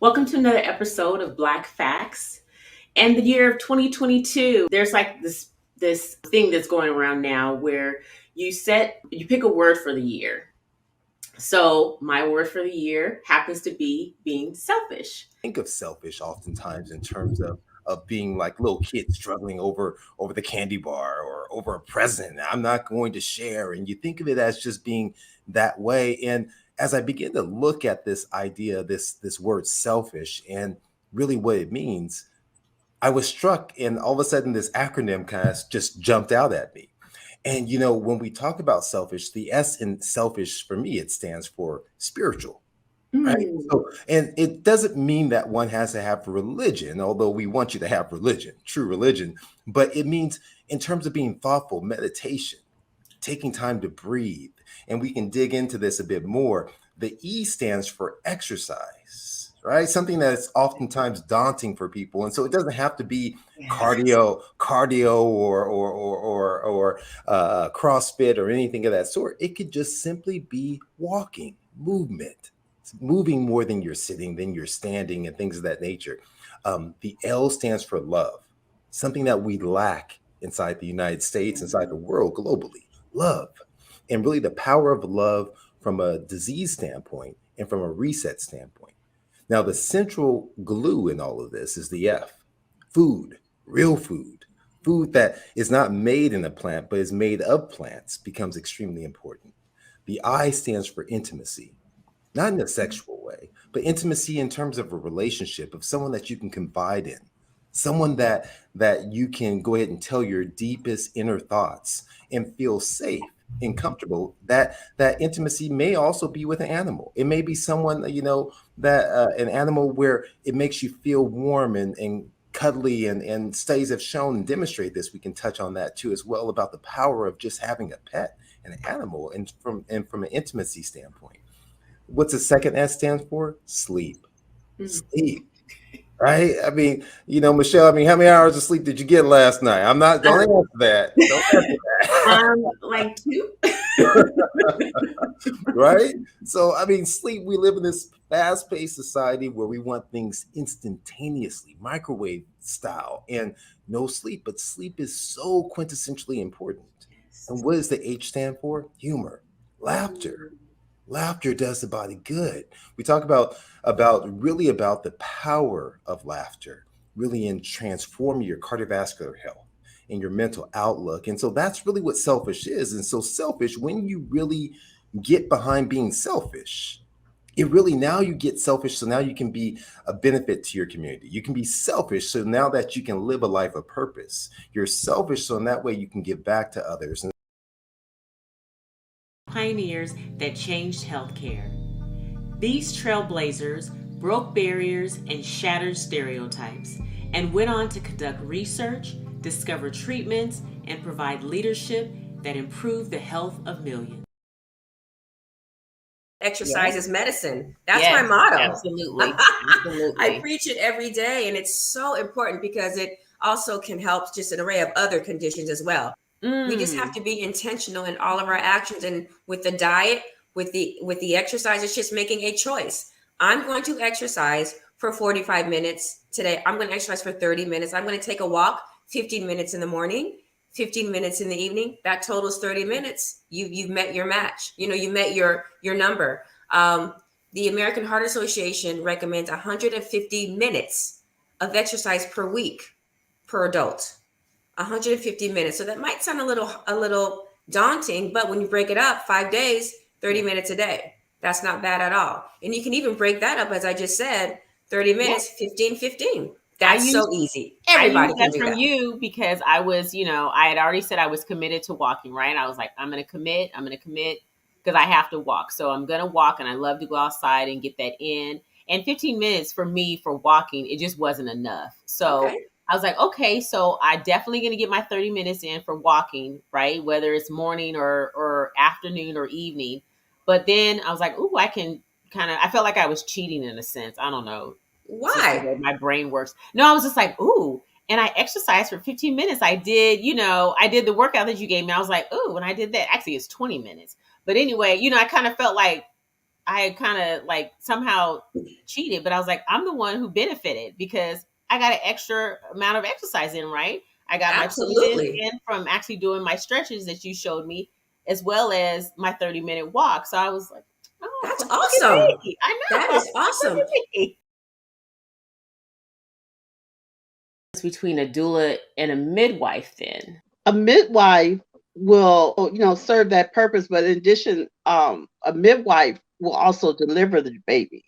Welcome to another episode of Black Facts. And the year of 2022, there's like this thing that's going around now where you pick a word for the year. So my word for the year happens to be being selfish. Think of selfish oftentimes in terms of being like little kids struggling over the candy bar or over a present. I'm not going to share, and you think of it as just being that way. And as I begin to look at this idea, this word selfish, and really what it means, I was struck, and all of a sudden this acronym kind of just jumped out at me. And when we talk about selfish, the S in selfish for me, it stands for spiritual. Right? Mm, So, and it doesn't mean that one has to have religion, although we want you to have religion, true religion, but it means in terms of being thoughtful, meditation, taking time to breathe. And we can dig into this a bit more. The E stands for exercise, right? Something that's oftentimes daunting for people. And so it doesn't have to be yes. cardio or CrossFit or anything of that sort. It could just simply be walking, movement, moving more than you're sitting, than you're standing, and things of that nature. The L stands for love, something that we lack inside the United States, inside the world, globally. Love. And really the power of love from a disease standpoint and from a reset standpoint. Now, the central glue in all of this is the F, food, real food. Food that is not made in a plant, but is made of plants becomes extremely important. The I stands for intimacy, not in a sexual way, but intimacy in terms of a relationship, of someone that you can confide in, someone that you can go ahead and tell your deepest inner thoughts and feel safe and comfortable. That intimacy may also be with an animal. It may be someone that an animal where it makes you feel warm and cuddly, and studies have shown and demonstrate this. We can touch on that too as well, about the power of just having a pet, an animal, and from an intimacy standpoint. What's the second S stands for? Sleep. Mm. Sleep. Right? I mean, Michelle, I mean, how many hours of sleep did you get last night? I'm not, don't answer that. Don't answer Like two. that. Right? So, I mean, sleep, we live in this fast paced society where we want things instantaneously, microwave style, and no sleep. But sleep is so quintessentially important. And what does the H stand for? Humor, laughter. Laughter does the body good. We talk about the power of laughter, really in transforming your cardiovascular health and your mental outlook. And so that's really what selfish is. And so selfish, when you really get behind being selfish, it really, now you get selfish, so now you can be a benefit to your community. You can be selfish, so now that you can live a life of purpose. You're selfish, so in that way you can give back to others. Pioneers that changed healthcare. These trailblazers broke barriers and shattered stereotypes and went on to conduct research, discover treatments, and provide leadership that improved the health of millions. Exercise Yes, is medicine. That's my yes, motto. absolutely, I absolutely. preach it every day, and it's so important because it also can help just an array of other conditions as well. We just have Mm. to be intentional in all of our actions, and with the diet, with the exercise, it's just making a choice. I'm going to exercise for 45 minutes today. I'm going to exercise for 30 minutes. I'm going to take a walk 15 minutes in the morning, 15 minutes in the evening. That totals 30 minutes. You've met your match. You met your number. The American Heart Association recommends 150 minutes of exercise per week per adult. 150 minutes. So that might sound a little daunting, but when you break it up, 5 days, 30 Yeah. minutes a day. That's not bad at all. And you can even break that up, as I just said, 30 Yeah, minutes, 15, 15. I That's use so easy. I Everybody used can that do from that. you because I was, I had already said I was committed to walking, right? I was like, I'm gonna commit because I have to walk. So I'm gonna walk, and I love to go outside and get that in. And 15 minutes for me for walking, it just wasn't enough. So Okay. I was like, okay, so I definitely gonna get my 30 minutes in for walking, right? Whether it's morning or afternoon or evening. But then I was like, ooh, I felt like I was cheating in a sense. I don't know. It's just the Why? way my brain works. No, I was just like, ooh. And I exercised for 15 minutes. I did the workout that you gave me. I was like, ooh, when I did that, actually it's 20 minutes. But anyway, I kind of felt like I kind of like somehow cheated, but I was like, I'm the one who benefited because I got an extra amount of exercise in, right? I got my 20 minutes Absolutely. in from actually doing my stretches that you showed me, as well as my 30-minute walk. So I was like, oh, That's look awesome. at me. I That know. is Look awesome. at me. Between a doula and a midwife, then. A midwife will, serve that purpose, but in addition, a midwife will also deliver the baby.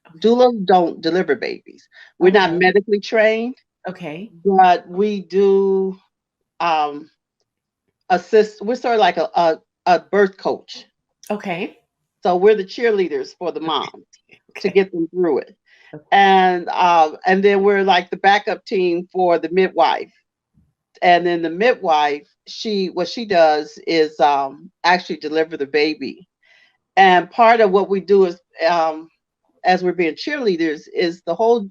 Okay. Doulas don't deliver babies. We're not Okay. medically trained, Okay. but we do um, assist. We're sort of like a birth coach. Okay. So we're the cheerleaders for the moms to Okay. get them through it. And then we're like the backup team for the midwife. And then the midwife, what she does is actually deliver the baby. And part of what we do is as we're being cheerleaders is the whole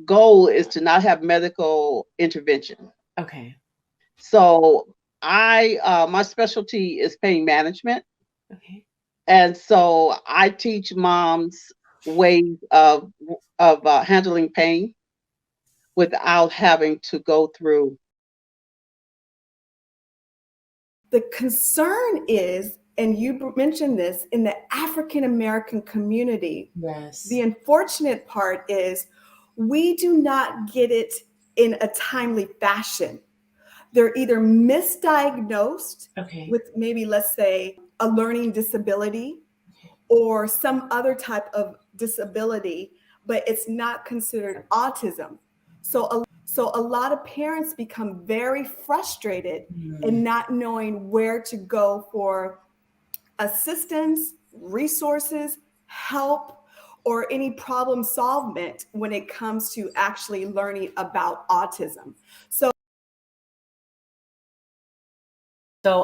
goal is to not have medical intervention. Okay. So I my specialty is pain management, Okay. and so I teach moms ways of handling pain without having to go through. The concern is, and you mentioned this, in the African American community, Yes. the unfortunate part is we do not get it in a timely fashion. They're either misdiagnosed Okay. with maybe, let's say, a learning disability or some other type of disability, but it's not considered autism. So a lot of parents become very frustrated in not knowing where to go for assistance, resources, help, or any problem solvement when it comes to actually learning about autism. So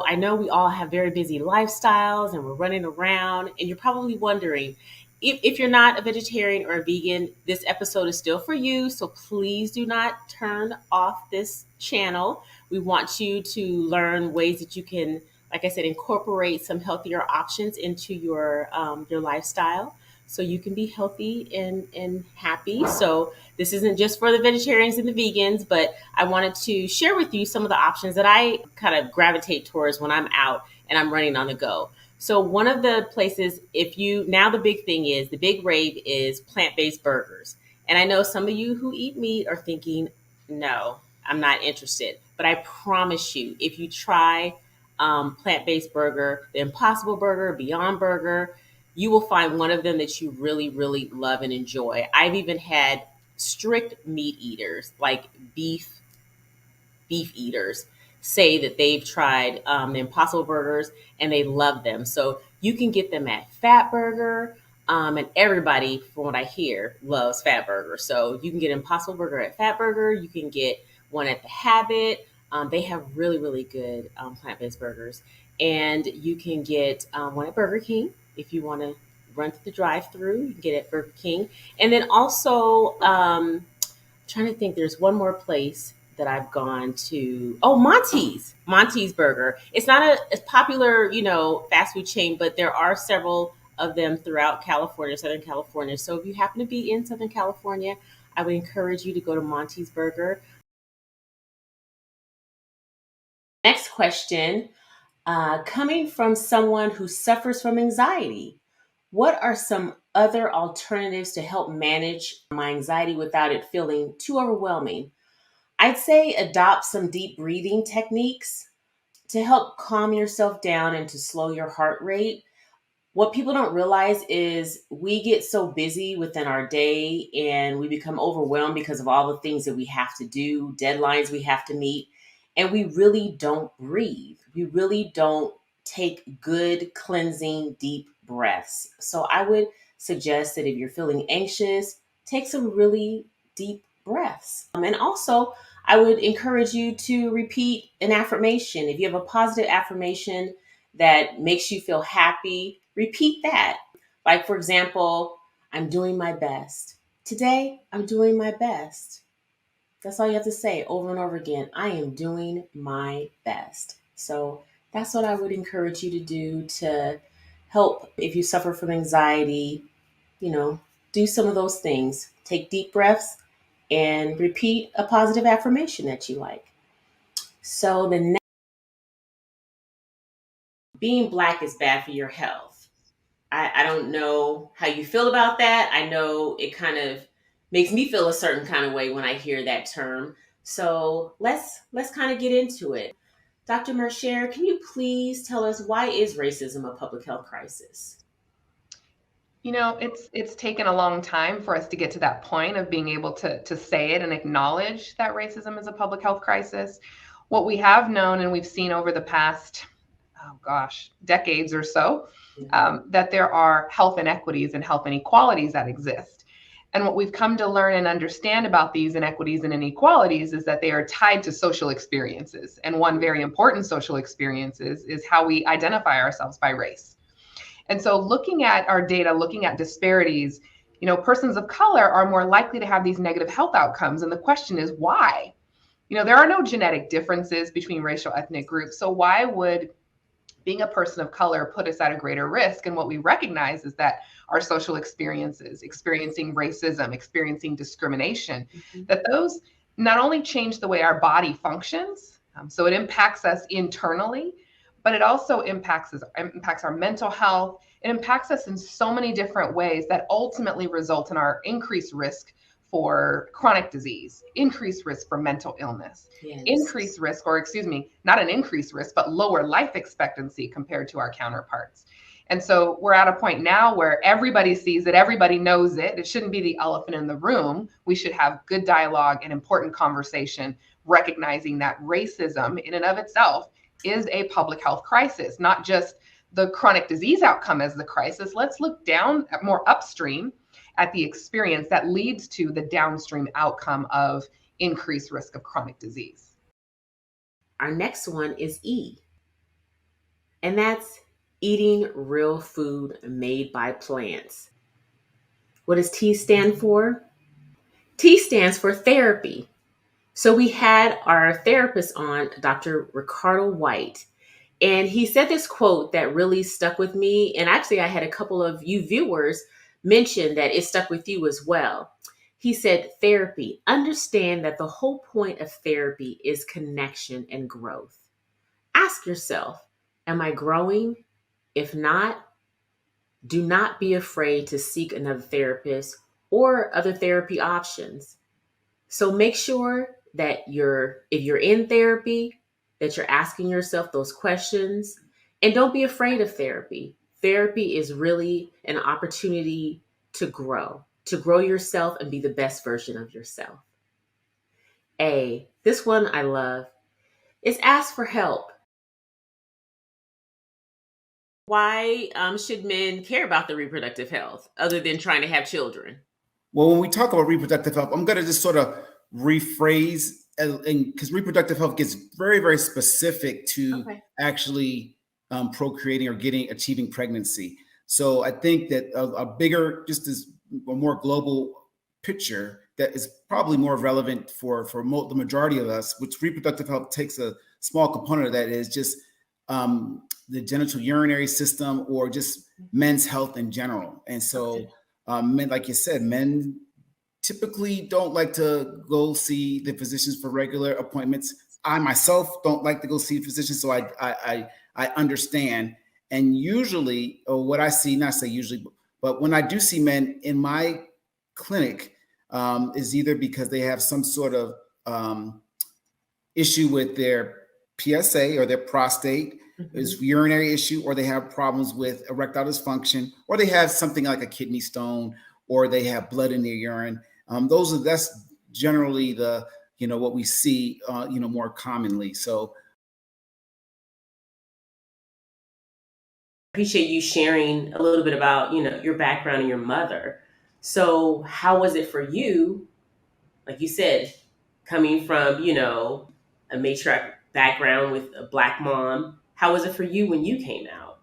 I know we all have very busy lifestyles and we're running around, and you're probably wondering if you're not a vegetarian or a vegan, this episode is still for you. So please do not turn off this channel. We want you to learn ways that you can, like I said, incorporate some healthier options into your lifestyle so you can be healthy and happy. So this isn't just for the vegetarians and the vegans, but I wanted to share with you some of the options that I kind of gravitate towards when I'm out and I'm running on the go. So one of the places, if you now the big thing is the big rave is plant-based burgers. And I know some of you who eat meat are thinking, no, I'm not interested. But I promise you, if you try plant-based burger, the Impossible Burger, Beyond Burger, you will find one of them that you really, really love and enjoy. I've even had strict meat eaters, like beef eaters, say that they've tried the Impossible Burgers and they love them. So you can get them at Fat Burger, and everybody, from what I hear, loves Fat Burger. So you can get Impossible Burger at Fat Burger. You can get one at the Habit. They have really, really good plant-based burgers. And you can get one at Burger King if you want to run through the drive-through. You can get it at Burger King. And then also, trying to think, there's one more place that I've gone to. Oh, Monty's Burger. It's not a popular, fast food chain, but there are several of them throughout California, Southern California. So if you happen to be in Southern California, I would encourage you to go to Monty's Burger. Next question, coming from someone who suffers from anxiety, what are some other alternatives to help manage my anxiety without it feeling too overwhelming? I'd say adopt some deep breathing techniques to help calm yourself down and to slow your heart rate. What people don't realize is we get so busy within our day and we become overwhelmed because of all the things that we have to do, deadlines we have to meet, and we really don't breathe. We really don't take good, cleansing, deep breaths. So I would suggest that if you're feeling anxious, take some really deep breaths. And also, I would encourage you to repeat an affirmation. If you have a positive affirmation that makes you feel happy, repeat that. Like, for example, I'm doing my best. Today, I'm doing my best. That's all you have to say over and over again. I am doing my best. So that's what I would encourage you to do to help if you suffer from anxiety. Do some of those things. Take deep breaths and repeat a positive affirmation that you like. So the next, being Black is bad for your health. I don't know how you feel about that. I know it kind of makes me feel a certain kind of way when I hear that term. So let's kind of get into it. Dr. Mercier, can you please tell us, why is racism a public health crisis? It's taken a long time for us to get to that point of being able to say it and acknowledge that racism is a public health crisis. What we have known and we've seen over the past, decades or so, that there are health inequities and health inequalities that exist. And what we've come to learn and understand about these inequities and inequalities is that they are tied to social experiences. And one very important social experience is how we identify ourselves by race. And so looking at our data, looking at disparities, persons of color are more likely to have these negative health outcomes. And the question is why? There are no genetic differences between racial ethnic groups. So why would being a person of color put us at a greater risk? And what we recognize is that our social experiences, experiencing racism, experiencing discrimination, that those not only change the way our body functions, so it impacts us internally, but it also impacts our mental health. It impacts us in so many different ways that ultimately result in our increased risk for chronic disease, increased risk for mental illness, increased risk, not an increased risk, but lower life expectancy compared to our counterparts. And so we're at a point now where everybody sees it, everybody knows it. It shouldn't be the elephant in the room. We should have good dialogue and important conversation, recognizing that racism in and of itself is a public health crisis, not just the chronic disease outcome as the crisis. Let's look down at more upstream at the experience that leads to the downstream outcome of increased risk of chronic disease. Our next one is E, and that's eating real food made by plants. What does T stand for? T stands for therapy. So we had our therapist on, Dr. Ricardo White, and he said this quote that really stuck with me. And actually, I had a couple of you viewers mention that it stuck with you as well. He said, therapy, understand that the whole point of therapy is connection and growth. Ask yourself, am I growing? If not, do not be afraid to seek another therapist or other therapy options. So make sure that if you're in therapy, that you're asking yourself those questions, and don't be afraid of therapy. Therapy is really an opportunity to grow yourself and be the best version of yourself. A, this one I love, is ask for help. Why should men care about their reproductive health other than trying to have children? Well, when we talk about reproductive health, I'm going to just sort of rephrase, because reproductive health gets very, very specific to actually procreating or achieving pregnancy. So I think that a bigger, just as a more global picture that is probably more relevant for the majority of us, which reproductive health takes a small component of that, is just the genital urinary system or just men's health in general. And so men, like you said, men typically don't like to go see the physicians for regular appointments. I myself don't like to go see physicians, so I understand. And usually, or what I see, not say usually, but when I do see men in my clinic, is either because they have some sort of issue with their PSA or their prostate, is urinary issue, or they have problems with erectile dysfunction, or they have something like a kidney stone, or they have blood in their urine. That's generally the, what we see, more commonly. So I appreciate you sharing a little bit about, your background and your mother. So how was it for you? Like you said, coming from, a matriarch background with a Black mom, how was it for you when you came out?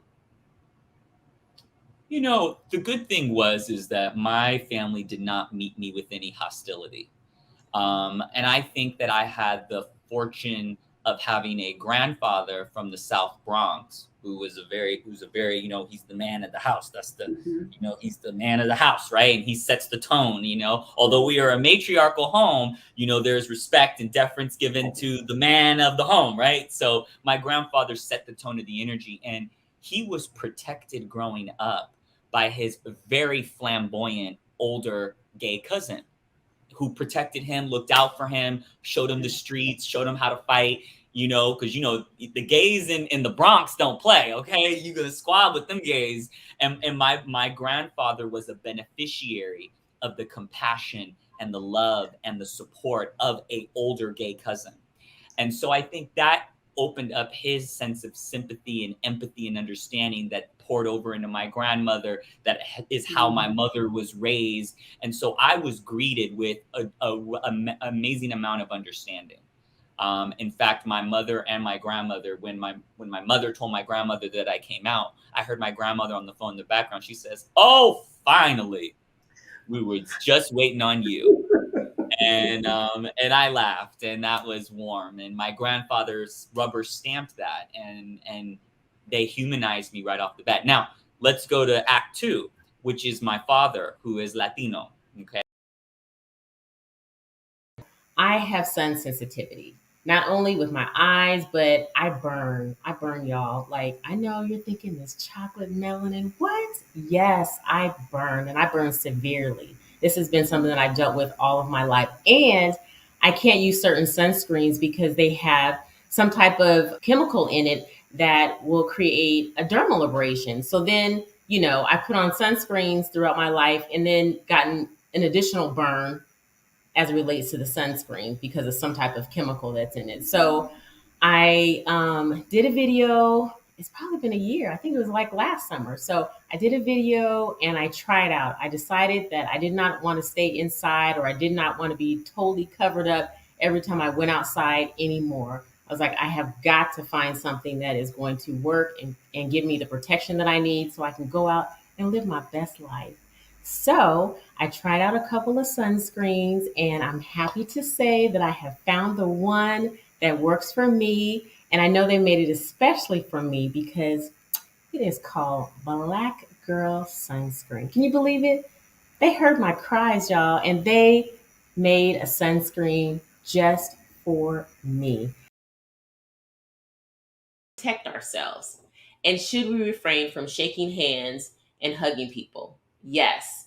The good thing is that my family did not meet me with any hostility. And I think that I had the fortune of having a grandfather from the South Bronx who's a very, you know, he's the man of the house. That's the, you know, he's the man of the house, right? And he sets the tone, you know, although we are a matriarchal home, you know, there's respect and deference given to the man of the home, right? So my grandfather set the tone of the energy, and he was protected growing up by his very flamboyant older gay cousin who protected him, looked out for him, showed him the streets, showed him how to fight, you know, because, you know, the gays in the Bronx don't play, okay? You're going to squab with them gays. And my grandfather was a beneficiary of the compassion and the love and the support of a older gay cousin. And so I think that opened up his sense of sympathy and empathy and understanding that poured over into my grandmother. That is how my mother was raised. And so I was greeted with an amazing amount of understanding. In fact, my mother and my grandmother, when my mother told my grandmother that I came out, I heard my grandmother on the phone in the background. She says, "Oh, finally, we were just waiting on you." And I laughed, and that was warm. And my grandfather's rubber stamped that, and they humanized me right off the bat. Now let's go to Act 2, which is my father, who is Latino. Okay. I have sun sensitivity, not only with my eyes, but I burn, y'all. Like, I know you're thinking this chocolate melanin. What? Yes, I burn, and I burn severely. This has been something that I've dealt with all of my life. And I can't use certain sunscreens because they have some type of chemical in it that will create a dermal abrasion. So then, you know, I put on sunscreens throughout my life and then gotten an additional burn as it relates to the sunscreen because of some type of chemical that's in it. So I did a video. It's probably been a year. I think it was like last summer. So I did a video and I tried out. I decided that I did not want to stay inside, or I did not want to be totally covered up every time I went outside anymore. I was like, I have got to find something that is going to work and give me the protection that I need so I can go out and live my best life. So I tried out a couple of sunscreens, and I'm happy to say that I have found the one that works for me. And I know they made it especially for me because it is called Black Girl Sunscreen. Can you believe it? They heard my cries, y'all, and they made a sunscreen just for me. Protect ourselves. And should we refrain from shaking hands and hugging people? Yes.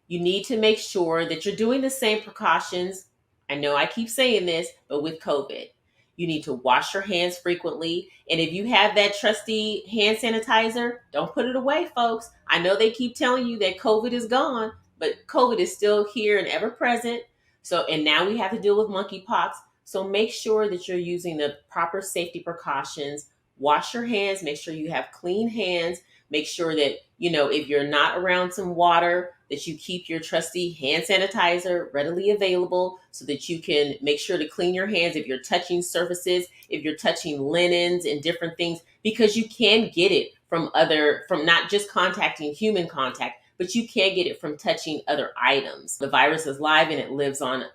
You need to make sure that you're doing the same precautions. I know I keep saying this, but with COVID, you need to wash your hands frequently. And if you have that trusty hand sanitizer, don't put it away, folks. I know they keep telling you that COVID is gone, but COVID is still here and ever present. So, and now we have to deal with monkeypox. So make sure that you're using the proper safety precautions. Wash your hands, make sure you have clean hands. Make sure that, you know, if you're not around some water, that you keep your trusty hand sanitizer readily available so that you can make sure to clean your hands if you're touching surfaces, if you're touching linens and different things, because you can get it from not just contacting human contact, but you can get it from touching other items. The virus is live and it lives on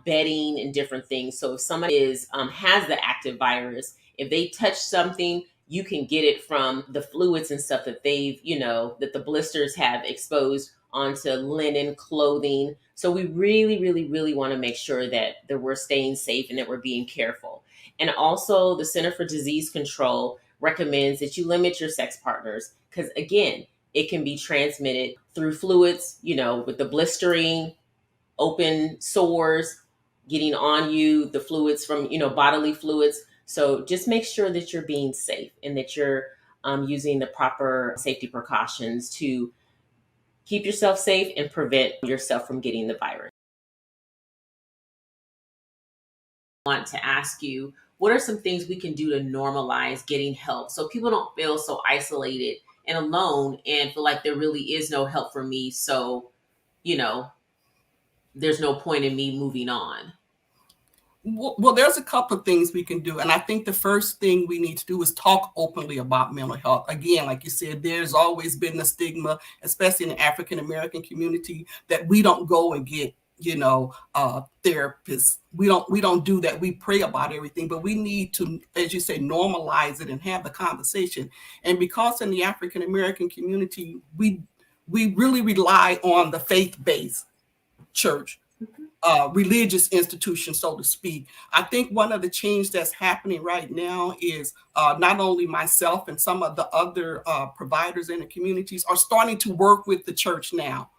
bedding and different things. So if somebody has the active virus, if they touch something, you can get it from the fluids and stuff that they've, you know, that the blisters have exposed onto linen, clothing. So we really, really, really want to make sure that we're staying safe and that we're being careful. And also the Center for Disease Control recommends that you limit your sex partners because, again, it can be transmitted through fluids, you know, with the blistering, open sores, getting on you, the fluids from, you know, bodily fluids. So just make sure that you're being safe and that you're using the proper safety precautions to keep yourself safe and prevent yourself from getting the virus. I want to ask you, what are some things we can do to normalize getting help so people don't feel so isolated and alone and feel like there really is no help for me? So, you know, there's no point in me moving on. Well, there's a couple of things we can do. And I think the first thing we need to do is talk openly about mental health. Again, like you said, there's always been the stigma, especially in the African-American community, that we don't go and get therapists. We don't do that. We pray about everything, but we need to, as you say, normalize it and have the conversation. And because in the African American community, we really rely on the faith-based church, religious institution, so to speak. I think one of the change that's happening right now is not only myself and some of the other providers in the communities are starting to work with the church now,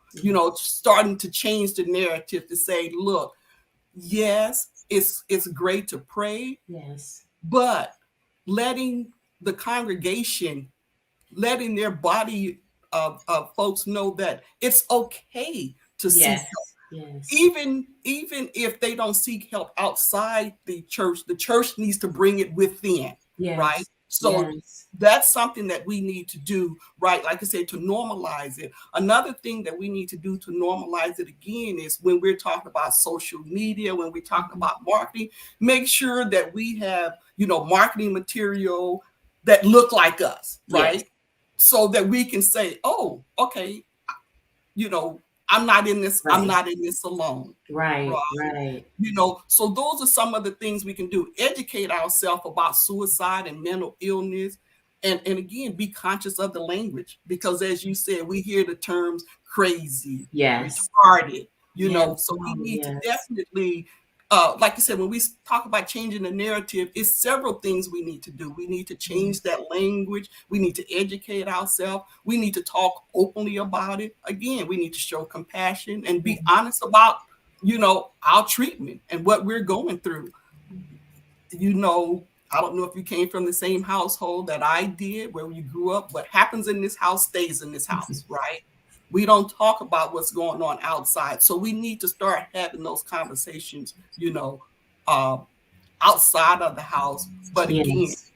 starting to change the narrative to say, look, yes, it's great to pray, Yes. but letting the congregation, letting their body of folks know that it's okay to seek Yes. help. Yes. Even if they don't seek help outside the church needs to bring it within, Yes. right? So Yes. that's something that we need to do, right? Like I said, to normalize it. Another thing that we need to do to normalize it again is when we're talking about social media, when we're talking about marketing, make sure that we have, marketing material that look like us, right? Yes. So that we can say, oh, okay, I'm not in this, Right. I'm not in this alone. Right. Right. So those are some of the things we can do. Educate ourselves about suicide and mental illness. And again, be conscious of the language, because as you said, we hear the terms crazy, Yes. retarded, Yes. so we need to Yes. definitely, like I said, when we talk about changing the narrative, it's several things we need to do. We need to change that language. We need to educate ourselves. We need to talk openly about it. Again, we need to show compassion and be honest about, our treatment and what we're going through. I don't know if you came from the same household that I did, where you grew up. What happens in this house stays in this house, right? We don't talk about what's going on outside. So we need to start having those conversations, outside of the house. But again, Yes.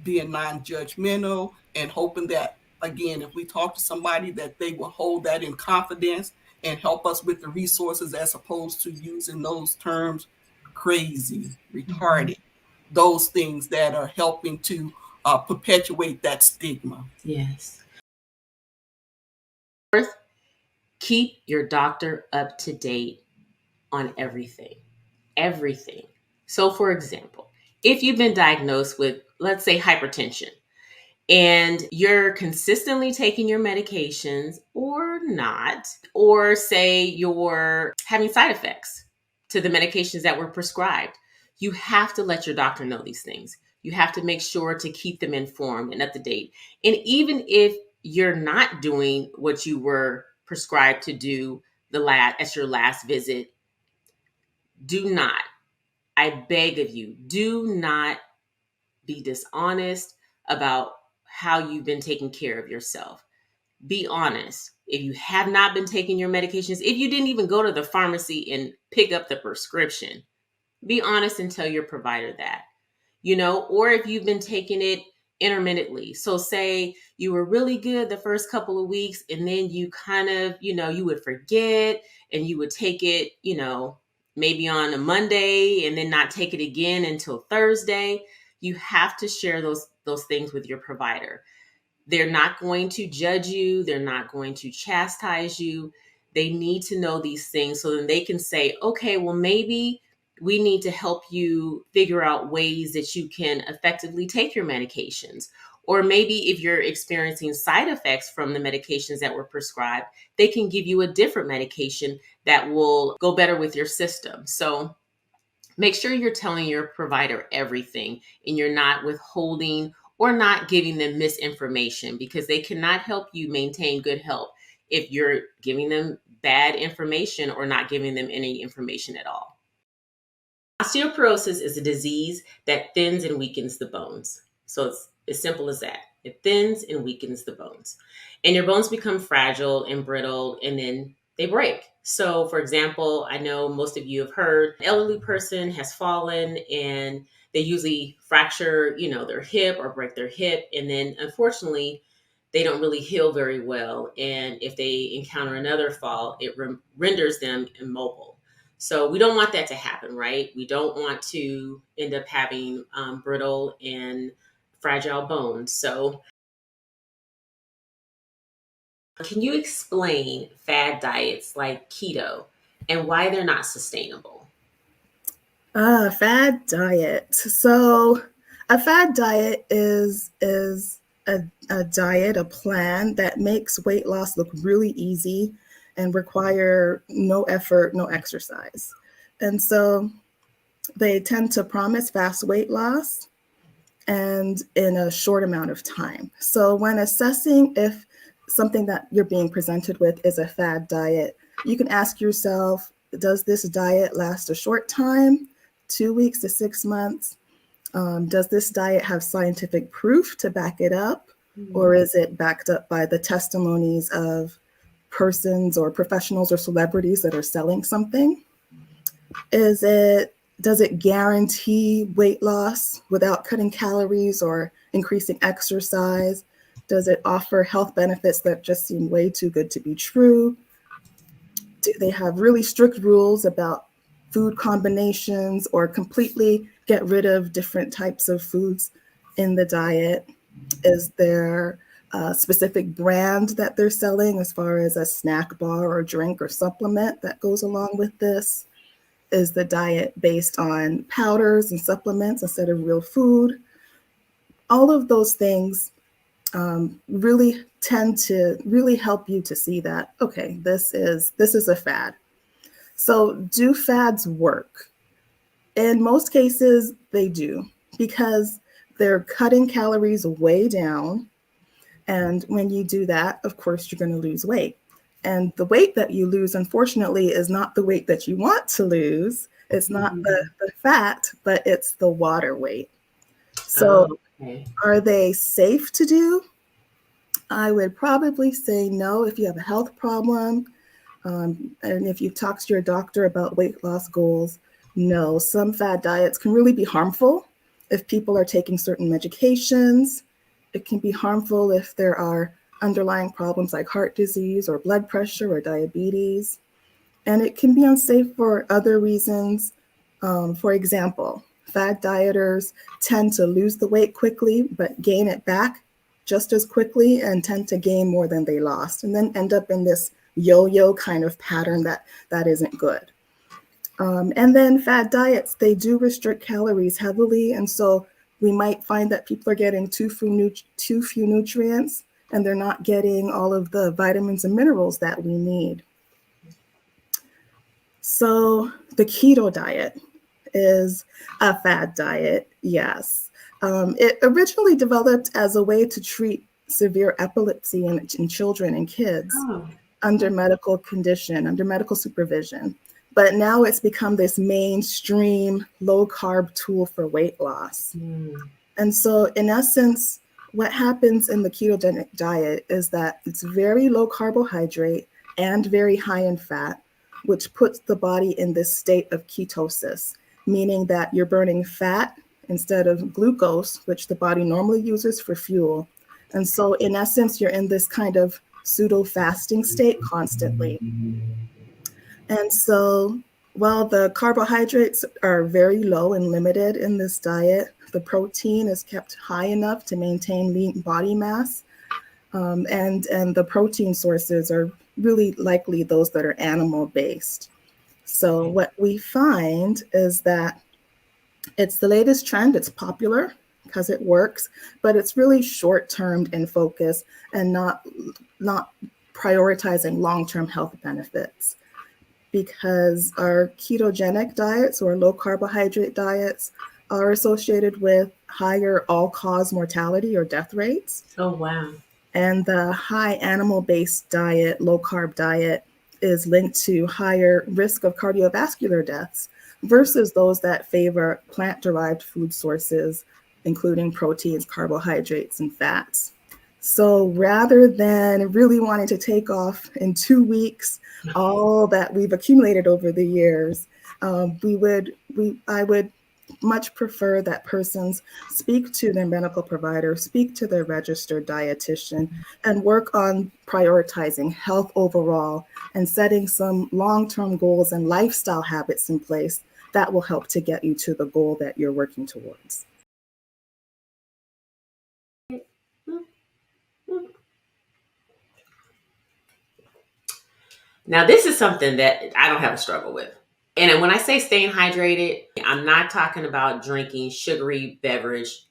being non-judgmental and hoping that, again, if we talk to somebody, that they will hold that in confidence and help us with the resources, as opposed to using those terms, crazy, retarded, those things that are helping to perpetuate that stigma. Yes. Fourth, keep your doctor up to date on everything. Everything. So, for example, if you've been diagnosed with, let's say, hypertension, and you're consistently taking your medications or not, or say you're having side effects to the medications that were prescribed, you have to let your doctor know these things. You have to make sure to keep them informed and up to date. And even if you're not doing what you were prescribed to do at your last visit, do not, I beg of you, do not be dishonest about how you've been taking care of yourself. Be honest. If you have not been taking your medications, if you didn't even go to the pharmacy and pick up the prescription, be honest and tell your provider that, or if you've been taking it intermittently. So say you were really good the first couple of weeks, and then you kind of, you would forget, and you would take it, maybe on a Monday, and then not take it again until Thursday. You have to share those things with your provider. They're not going to judge you. They're not going to chastise you. They need to know these things so then they can say, okay, well, maybe we need to help you figure out ways that you can effectively take your medications. Or maybe if you're experiencing side effects from the medications that were prescribed, they can give you a different medication that will go better with your system. So make sure you're telling your provider everything and you're not withholding or not giving them misinformation, because they cannot help you maintain good health if you're giving them bad information or not giving them any information at all. Osteoporosis is a disease that thins and weakens the bones. So it's as simple as that. It thins and weakens the bones. And your bones become fragile and brittle, and then they break. So, for example, I know most of you have heard an elderly person has fallen and they usually fracture, their hip or break their hip. And then unfortunately, they don't really heal very well. And if they encounter another fall, it renders them immobile. So we don't want that to happen, right? We don't want to end up having brittle and fragile bones. So Can you explain fad diets like keto and why they're not sustainable? Fad diet. So a fad diet is a diet, a plan that makes weight loss look really easy and require no effort, no exercise. And so they tend to promise fast weight loss and in a short amount of time. So when assessing if something that you're being presented with is a fad diet, you can ask yourself, does this diet last a short time, 2 weeks to 6 months? Does this diet have scientific proof to back it up? Or is it backed up by the testimonies of persons or professionals or celebrities that are selling something? Does it guarantee weight loss without cutting calories or increasing exercise? Does it offer health benefits that just seem way too good to be true? Do they have really strict rules about food combinations or completely get rid of different types of foods in the diet? Is there a specific brand that they're selling as far as a snack bar or drink or supplement that goes along with this? Is the diet based on powders and supplements instead of real food? All of those things really tend to really help you to see that, okay, this is a fad. So do fads work? In most cases, they do, because they're cutting calories way down. And when you do that, of course, you're going to lose weight. And the weight that you lose, unfortunately, is not the weight that you want to lose. It's not the fat, but it's the water weight. So are they safe to do? I would probably say no if you have a health problem. And if you talk to your doctor about weight loss goals, no. Some fad diets can really be harmful if people are taking certain medications. It can be harmful if there are underlying problems like heart disease or blood pressure or diabetes. And it can be unsafe for other reasons. For example, fad dieters tend to lose the weight quickly, but gain it back just as quickly and tend to gain more than they lost, and then end up in this yo-yo kind of pattern that isn't good. And then fad diets, they do restrict calories heavily. And so we might find that people are getting too few nutrients, and they're not getting all of the vitamins and minerals that we need. So the keto diet is a fad diet, yes. It originally developed as a way to treat severe epilepsy in children and kids under medical condition, under medical supervision. But now it's become this mainstream low-carb tool for weight loss. And so in essence, what happens in the ketogenic diet is that it's very low carbohydrate and very high in fat, which puts the body in this state of ketosis, meaning that you're burning fat instead of glucose, which the body normally uses for fuel. And so in essence, you're in this kind of pseudo-fasting state constantly. And so while the carbohydrates are very low and limited in this diet, the protein is kept high enough to maintain lean body mass. And the protein sources are really likely those that are animal-based. So what we find is that it's the latest trend. It's popular because it works, but it's really short-termed in focus and not prioritizing long-term health benefits. Because our ketogenic diets or low carbohydrate diets are associated with higher all-cause mortality or death rates. Oh, wow. And the high animal-based diet, low-carb diet, is linked to higher risk of cardiovascular deaths versus those that favor plant-derived food sources, including proteins, carbohydrates, and fats. So rather than really wanting to take off in 2 weeks all that we've accumulated over the years, I would much prefer that persons speak to their medical provider, speak to their registered dietitian, and work on prioritizing health overall and setting some long-term goals and lifestyle habits in place that will help to get you to the goal that you're working towards. Now, this is something that I don't have a struggle with. And when I say staying hydrated, I'm not talking about drinking sugary beverage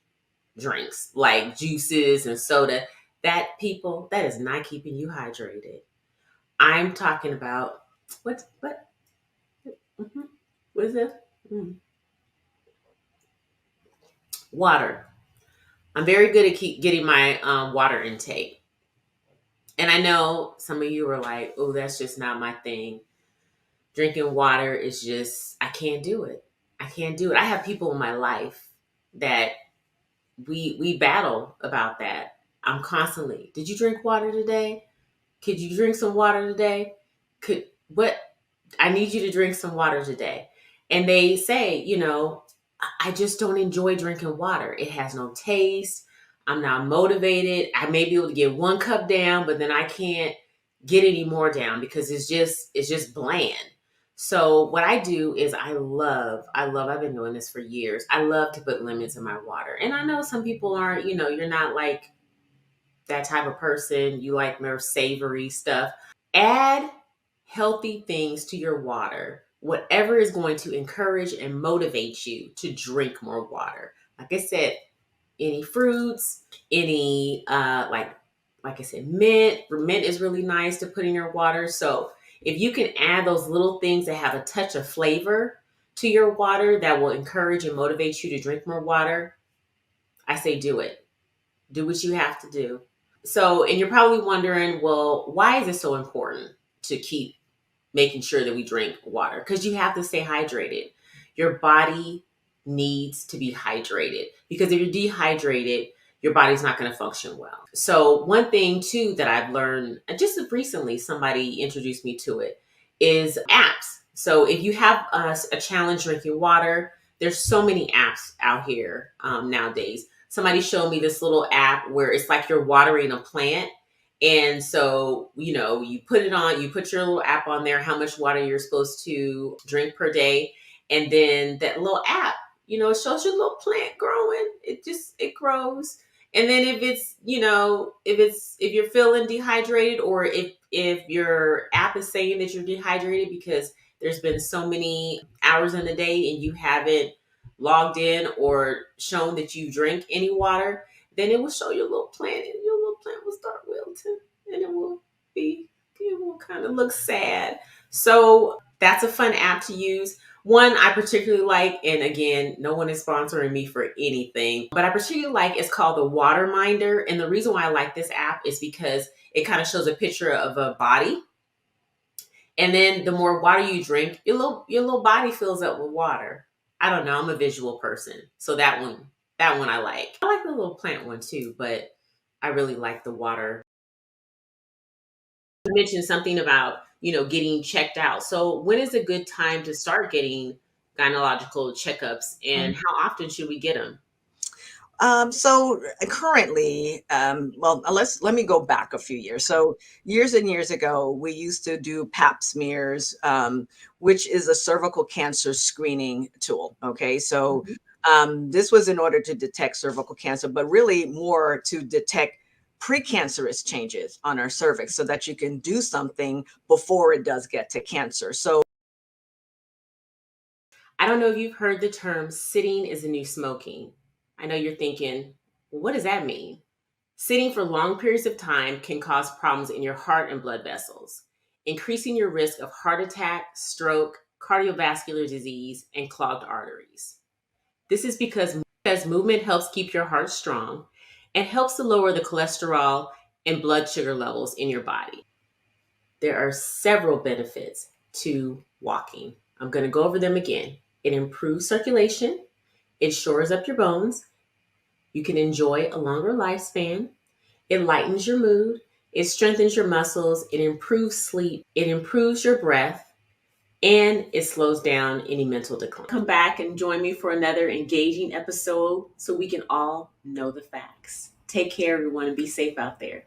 drinks like juices and soda. That is not keeping you hydrated. I'm talking about what mhm. What is this? Water. I'm very good at getting my water intake. And I know some of you are like, oh, that's just not my thing. Drinking water is just, I can't do it. I can't do it. I have people in my life that we battle about that. I'm constantly, did you drink water today? Could you drink some water today? What? I need you to drink some water today. And they say, I just don't enjoy drinking water. It has no taste. I'm not motivated. I may be able to get 1 cup down, but then I can't get any more down because it's just bland. So what I do is I've been doing this for years. I love to put lemons in my water. And I know some people aren't, you're not like that type of person. You like more savory stuff. Add healthy things to your water, whatever is going to encourage and motivate you to drink more water. Like I said, any fruits, any like I said, mint. Mint is really nice to put in your water. So if you can add those little things that have a touch of flavor to your water that will encourage and motivate you to drink more water, I say do it. Do what you have to do. So, and you're probably wondering, well, why is it so important to keep making sure that we drink water? Because you have to stay hydrated. Your body needs to be hydrated because if you're dehydrated, your body's not going to function well. So one thing too that I've learned just recently, somebody introduced me to it, is apps. So if you have a challenge drinking water, there's so many apps out here nowadays. Somebody showed me this little app where it's like you're watering a plant. And so, you put it on, you put your little app on there, how much water you're supposed to drink per day. And then that little app, it shows your little plant growing. It grows. And then if you're feeling dehydrated, or if your app is saying that you're dehydrated because there's been so many hours in the day and you haven't logged in or shown that you drink any water, then it will show your little plant, and your little plant will start wilting, and it will kind of look sad. So that's a fun app to use. One I particularly like, and again, no one is sponsoring me for anything, but I particularly like, it's called the Water Minder. And the reason why I like this app is because it kind of shows a picture of a body. And then the more water you drink, your little body fills up with water. I don't know. I'm a visual person. So that one I like. I like the little plant one too, but I really like the water. You mentioned something about, getting checked out. So when is a good time to start getting gynecological checkups, and how often should we get them? So currently, let me go back a few years. So years and years ago, we used to do Pap smears, which is a cervical cancer screening tool. Okay, so this was in order to detect cervical cancer, but really more to detect precancerous changes on our cervix so that you can do something before it does get to cancer. So I don't know if you've heard the term sitting is the new smoking. I know you're thinking, well, what does that mean? Sitting for long periods of time can cause problems in your heart and blood vessels, increasing your risk of heart attack, stroke, cardiovascular disease, and clogged arteries. This is because movement helps keep your heart strong and helps to lower the cholesterol and blood sugar levels in your body. There are several benefits to walking. I'm going to go over them again. It improves circulation. It shores up your bones. You can enjoy a longer lifespan. It lightens your mood. It strengthens your muscles. It improves sleep. It improves your breath. And it slows down any mental decline. Come back and join me for another engaging episode so we can all know the facts. Take care, everyone, and be safe out there.